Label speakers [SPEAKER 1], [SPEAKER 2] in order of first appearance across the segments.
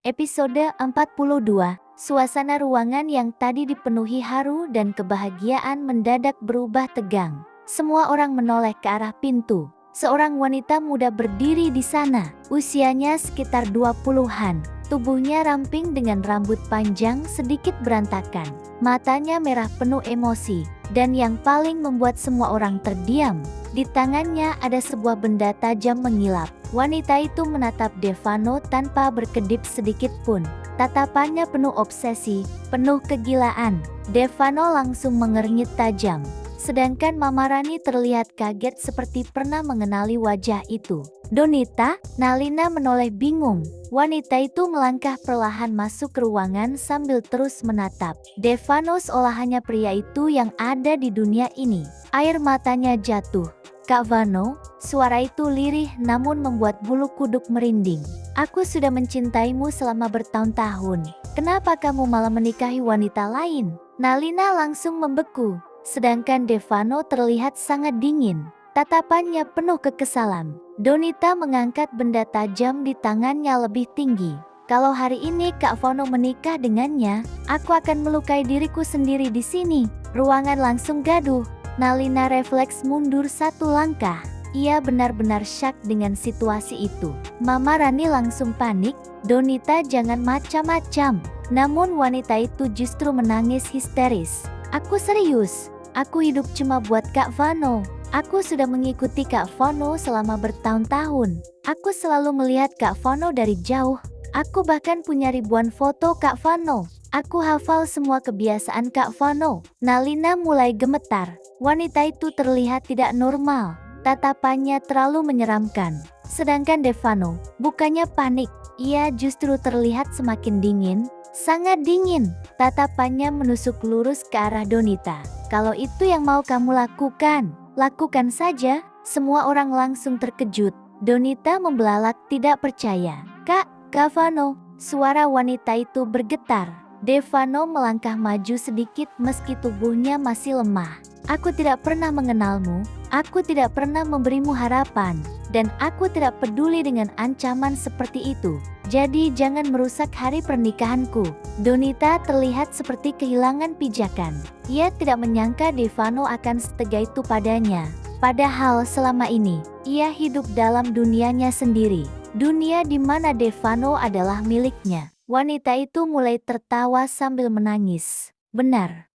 [SPEAKER 1] Episode 42. Suasana ruangan yang tadi dipenuhi haru dan kebahagiaan mendadak berubah tegang. Semua orang menoleh ke arah pintu. Seorang wanita muda berdiri di sana. Usianya sekitar 20-an. Tubuhnya ramping dengan rambut panjang sedikit berantakan. Matanya merah penuh emosi. Dan yang paling membuat semua orang terdiam, di tangannya ada sebuah benda tajam mengilap. Wanita itu menatap Devano tanpa berkedip sedikit pun. Tatapannya penuh obsesi, penuh kegilaan. Devano langsung mengernyit tajam. Sedangkan Mama Rani terlihat kaget seperti pernah mengenali wajah itu. "Donita?" Nalina menoleh bingung. Wanita itu melangkah perlahan masuk ke ruangan sambil terus menatap Devano seolah hanya pria itu yang ada di dunia ini. Air matanya jatuh. "Kak Vano," suara itu lirih namun membuat bulu kuduk merinding. "Aku sudah mencintaimu selama bertahun-tahun. Kenapa kamu malah menikahi wanita lain?" Nalina langsung membeku. Sedangkan Devano terlihat sangat dingin. Tatapannya penuh kekesalan. Donita mengangkat benda tajam di tangannya lebih tinggi. "Kalau hari ini Kak Vano menikah dengannya, aku akan melukai diriku sendiri di sini." Ruangan langsung gaduh. Nalina refleks mundur satu langkah. Ia benar-benar syok dengan situasi itu. Mama Rani langsung panik. "Donita, jangan macam-macam." Namun wanita itu justru menangis histeris. "Aku serius. Aku hidup cuma buat Kak Vano. Aku sudah mengikuti Kak Vano selama bertahun-tahun. Aku selalu melihat Kak Vano dari jauh. Aku bahkan punya ribuan foto Kak Vano. Aku hafal semua kebiasaan Kak Vano." Nalina mulai gemetar. Wanita itu terlihat tidak normal. Tatapannya terlalu menyeramkan. Sedangkan Devano, bukannya panik. Ia justru terlihat semakin dingin. Sangat dingin. Tatapannya menusuk lurus ke arah Donita. "Kalau itu yang mau kamu lakukan, lakukan saja." Semua orang langsung terkejut. Donita membelalak tidak percaya. Kak Vano." Suara wanita itu bergetar. Devano melangkah maju sedikit meski tubuhnya masih lemah. "Aku tidak pernah mengenalmu. Aku tidak pernah memberimu harapan. Dan aku tidak peduli dengan ancaman seperti itu. Jadi jangan merusak hari pernikahanku." Donita terlihat seperti kehilangan pijakan. Ia tidak menyangka Devano akan setega itu padanya. Padahal selama ini, ia hidup dalam dunianya sendiri. Dunia di mana Devano adalah miliknya. Wanita itu mulai tertawa sambil menangis. Benar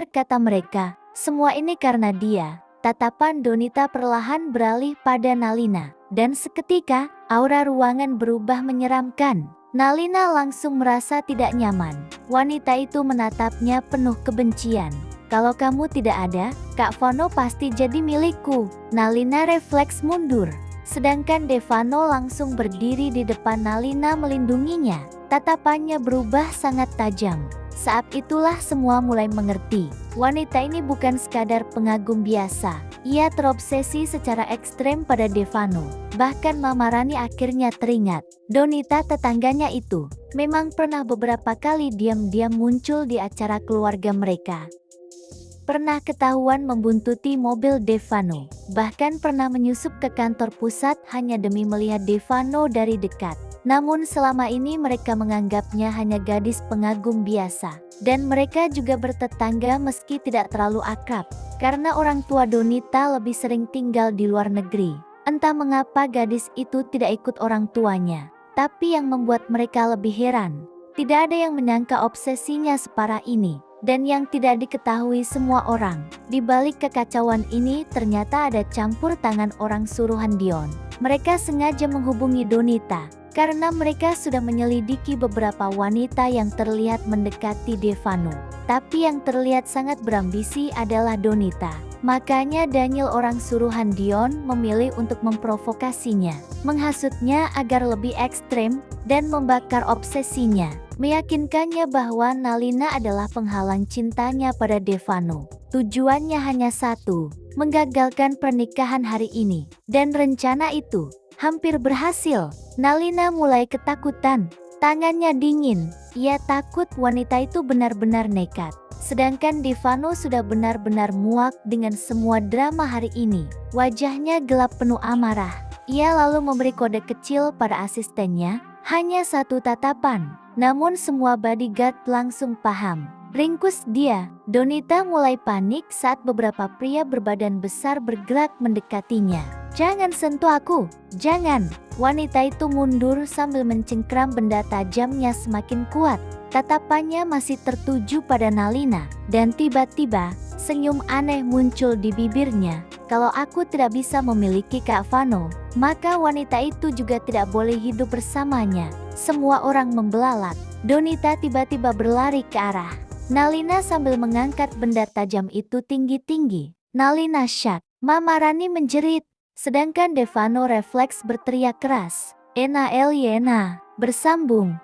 [SPEAKER 1] kata mereka. Semua ini karena dia." Tatapan Donita perlahan beralih pada Nalina. Dan seketika, aura ruangan berubah menyeramkan. Nalina langsung merasa tidak nyaman. Wanita itu menatapnya penuh kebencian. "Kalau kamu tidak ada, Kak Vano pasti jadi milikku." Nalina refleks mundur. Sedangkan Devano langsung berdiri di depan Nalina melindunginya. Tatapannya berubah sangat tajam. Saat itulah semua mulai mengerti. Wanita ini bukan sekadar pengagum biasa. Ia terobsesi secara ekstrem pada Devano. Bahkan Mama Rani akhirnya teringat. Donita tetangganya itu memang pernah beberapa kali diam-diam muncul di acara keluarga mereka. Pernah ketahuan membuntuti mobil Devano. Bahkan pernah menyusup ke kantor pusat hanya demi melihat Devano dari dekat. Namun selama ini mereka menganggapnya hanya gadis pengagum biasa. Dan mereka juga bertetangga meski tidak terlalu akrab. Karena orang tua Donita lebih sering tinggal di luar negeri. Entah mengapa gadis itu tidak ikut orang tuanya. Tapi yang membuat mereka lebih heran, tidak ada yang menyangka obsesinya separah ini. Dan yang tidak diketahui semua orang, di balik kekacauan ini ternyata ada campur tangan orang suruhan Dion. Mereka sengaja menghubungi Donita, karena mereka sudah menyelidiki beberapa wanita yang terlihat mendekati Devano. Tapi yang terlihat sangat berambisi adalah Donita. Makanya Daniel orang suruhan Dion memilih untuk memprovokasinya, menghasutnya agar lebih ekstrem, dan membakar obsesinya. Meyakinkannya bahwa Nalina adalah penghalang cintanya pada Devano. Tujuannya hanya satu, menggagalkan pernikahan hari ini. Dan rencana itu hampir berhasil. Nalina mulai ketakutan. Tangannya dingin. Ia takut wanita itu benar-benar nekat. Sedangkan Devano sudah benar-benar muak dengan semua drama hari ini. Wajahnya gelap penuh amarah. Ia lalu memberi kode kecil pada asistennya. Hanya satu tatapan, namun semua bodyguard langsung paham. Ringkus dia. Donita mulai panik saat beberapa pria berbadan besar bergerak mendekatinya. Jangan sentuh aku, jangan. Wanita itu mundur sambil mencengkram benda tajamnya semakin kuat. Tatapannya masih tertuju pada Nalina, dan tiba-tiba senyum aneh muncul di bibirnya. Kalau aku tidak bisa memiliki Kak Vano, maka wanita itu juga tidak boleh hidup bersamanya. Semua orang membelalak. Donita tiba-tiba berlari ke arah Nalina sambil mengangkat benda tajam itu tinggi-tinggi. Nalina shock. Mama Rani menjerit, sedangkan Devano refleks berteriak keras. Ena Eliena, bersambung.